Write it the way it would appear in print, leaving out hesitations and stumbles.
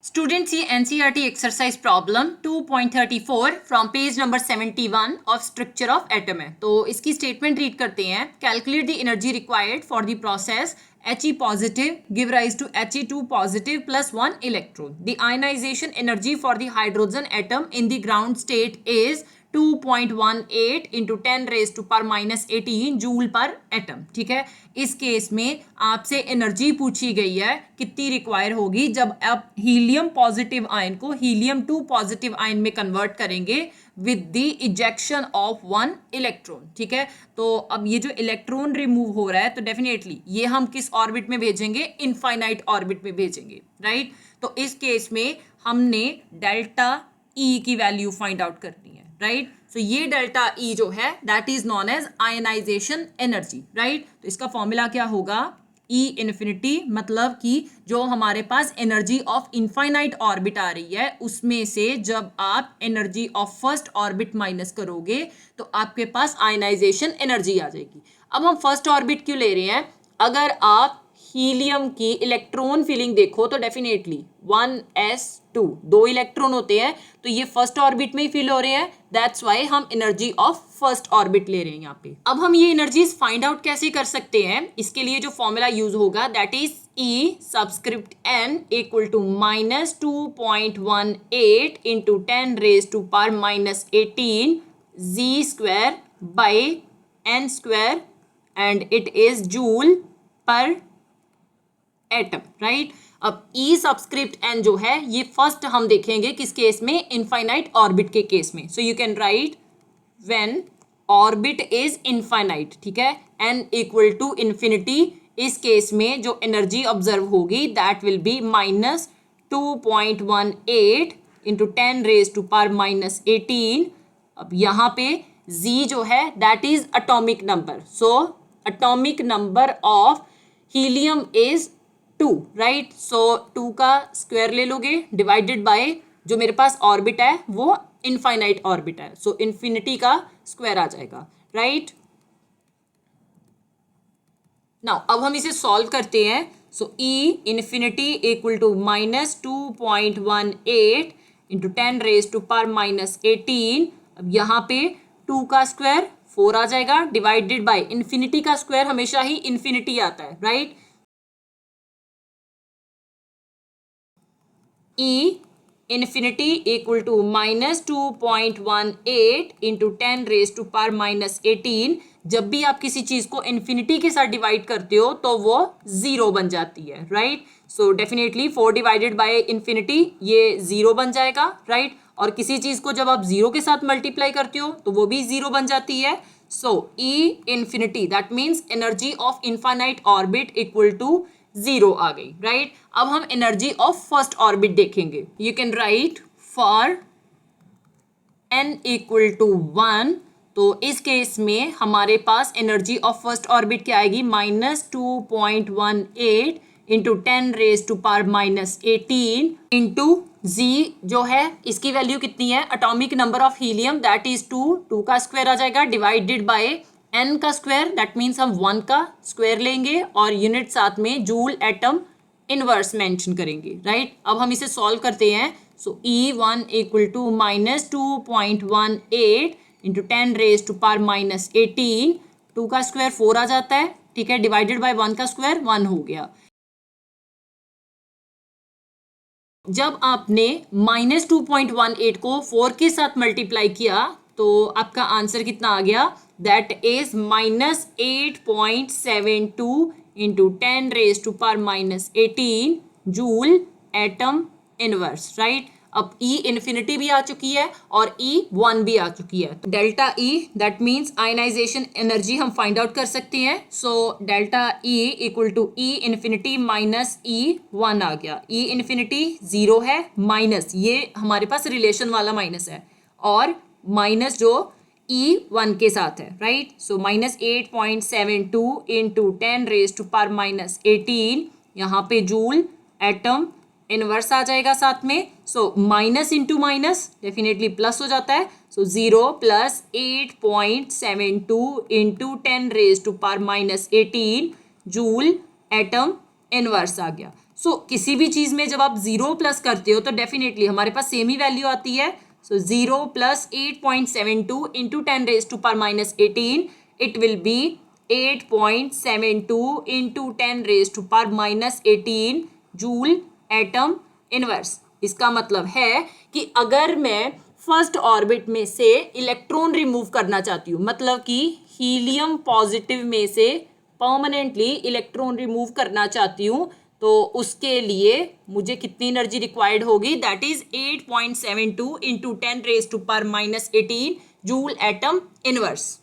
Students, ये NCERT exercise problem 2.34 from page number 71 of structure of atom है। तो इसकी statement read करते हैं। Calculate the energy required for the process He positive give rise to He2 positive plus 1 electron. The ionization energy for the hydrogen atom in the ground state is 2.18 into 10 raise to पर minus 18 joule per atom. ठीक है, इस case में आपसे energy पूछी गई है कितनी रिक्वायर होगी जब आप हीलियम पॉजिटिव आयन को हीलियम 2 पॉजिटिव आयन में कन्वर्ट करेंगे with the ejection of 1 electron. ठीक है, तो अब ये जो इलेक्ट्रॉन रिमूव हो रहा है तो डेफिनेटली ये हम किस ऑर्बिट में भेजेंगे, इनफाइनाइट ऑर्बिट में भेजेंगे, राइट। तो इस केस में हमने डेल्टा ई की वैल्यू फाइंड आउट करनी है, राइट। सो ये डेल्टा ई जो है that is known as ionization energy, right. तो इसका फॉर्मूला क्या होगा, ई इन्फिनिटी, मतलब कि जो हमारे पास एनर्जी ऑफ इनफाइनाइट ऑर्बिट आ रही है उसमें से जब आप energy of first orbit minus करोगे तो आपके पास आयनाइजेशन एनर्जी आ जाएगी। अब हम फर्स्ट ऑर्बिट क्यों ले रहे हैं, अगर आप हीलियम की इलेक्ट्रॉन फिलिंग देखो तो डेफिनेटली 1s2 दो इलेक्ट्रॉन होते हैं, तो ये फर्स्ट ऑर्बिट में ही फिल हो रहे हैं, दैट्स वाई हम एनर्जी ऑफ फर्स्ट ऑर्बिट ले रहे हैं यहाँ पे। अब हम ये एनर्जीज फाइंड आउट कैसे कर सकते हैं, इसके लिए जो फॉर्मूला यूज होगा that is E subscript n equal to -2.18 into 10 raise to power -18 z square by n square and it is joule per atom, right. अब E सबस्क्रिप्ट n जो है ये फर्स्ट हम देखेंगे किस केस में, इनफाइनाइट ऑर्बिट के केस में। So you can write when orbit is infinite, ठीक है, n इक्वल टू इन्फिनिटी, इस केस में जो एनर्जी ऑब्जर्व होगी that will be -2.18 into 10 raise to power -18। अब यहाँ पे Z जो है that is atomic number, so atomic number of helium is 2, right. So 2 का स्क्वायर ले लोगे डिवाइडेड बाय जो मेरे पास ऑर्बिट है वो इनफाइनाइट ऑर्बिट है, सो इन्फिनिटी का स्क्वायर आ जाएगा, राइट। नाउ अब हम इसे सॉल्व करते हैं। So E infinity equal to -2.18 into 10 raise to power -18। अब यहाँ पे 2 का स्क्वायर 4 आ जाएगा डिवाइडेड बाय इन्फिनिटी का स्क्वायर हमेशा ही इन्फिनिटी आता है, right. E infinity equal to -2.18 into 10 raise to power -18। जब भी आप किसी चीज को इन्फिनिटी के साथ डिवाइड करते हो तो वो 0 बन जाती है, right. So definitely 4 divided by infinity ये 0 बन जाएगा, राइट। और किसी चीज को जब आप 0 के साथ मल्टीप्लाई करते हो तो वो भी 0 बन जाती है। So E infinity that means energy of infinite orbit equal to 0 आ गई, राइट। अब हम एनर्जी ऑफ फर्स्ट ऑर्बिट देखेंगे। You can write for n equal to 1, तो इस केस में हमारे पास एनर्जी ऑफ फर्स्ट ऑर्बिट क्या आएगी, -2.18 into 10 raise to power -18 into Z जो है इसकी वैल्यू कितनी है, atomic number of helium that is 2 का स्क्वायर आ जाएगा डिवाइडेड बाय n का स्क्वायर दैट मीन्स हम 1 का स्क्वायर लेंगे और यूनिट साथ में जूल एटम इनवर्स मेंशन करेंगे, राइट। अब हम इसे सॉल्व करते हैं। So E1 equal to -2.18 into 10 raise to power -18, 2 का स्क्वायर 4 आ जाता है, ठीक है, डिवाइडेड बाय 1 का स्क्वायर 1 हो गया। जब आपने -2.18 को 4 के साथ मल्टीप्लाई किया तो आपका आंसर कितना आ गया, that is -8.72 into 10 raise to power -18 joule atom inverse, right. अब E इन्फिनिटी भी आ चुकी है और E1 भी आ चुकी है, तो delta E that means ionisation energy हम फाइंड आउट कर सकते हैं। So delta E equal to E infinity minus E1 आ गया। E इन्फिनिटी 0 है, माइनस ये हमारे पास रिलेशन वाला माइनस है और माइनस जो E1 के साथ है, right. So -8.72 into 10 raise to power -18, यहाँ पे जूल एटम इनवर्स आ जाएगा साथ में। So minus into minus definitely plus हो जाता है, so 0 plus 8.72 into 10 raise to power -18 joule atom inverse आ गया। सो किसी भी चीज में जब आप 0 प्लस करते हो तो डेफिनेटली हमारे पास सेम ही वैल्यू आती है. So 0 plus 8.72 into 10⁻⁻18 it will be 8.72 into 10⁻⁻18 joule atom inverse. इसका मतलब है कि अगर मैं फर्स्ट ऑर्बिट में से इलेक्ट्रॉन रिमूव करना चाहती हूँ, मतलब कि हीलियम पॉजिटिव में से परमानेंटली इलेक्ट्रॉन रिमूव करना चाहती हूँ, तो उसके लिए मुझे कितनी एनर्जी रिक्वायर्ड होगी, that is 8.72 into 10⁻⁻18 joule atom inverse.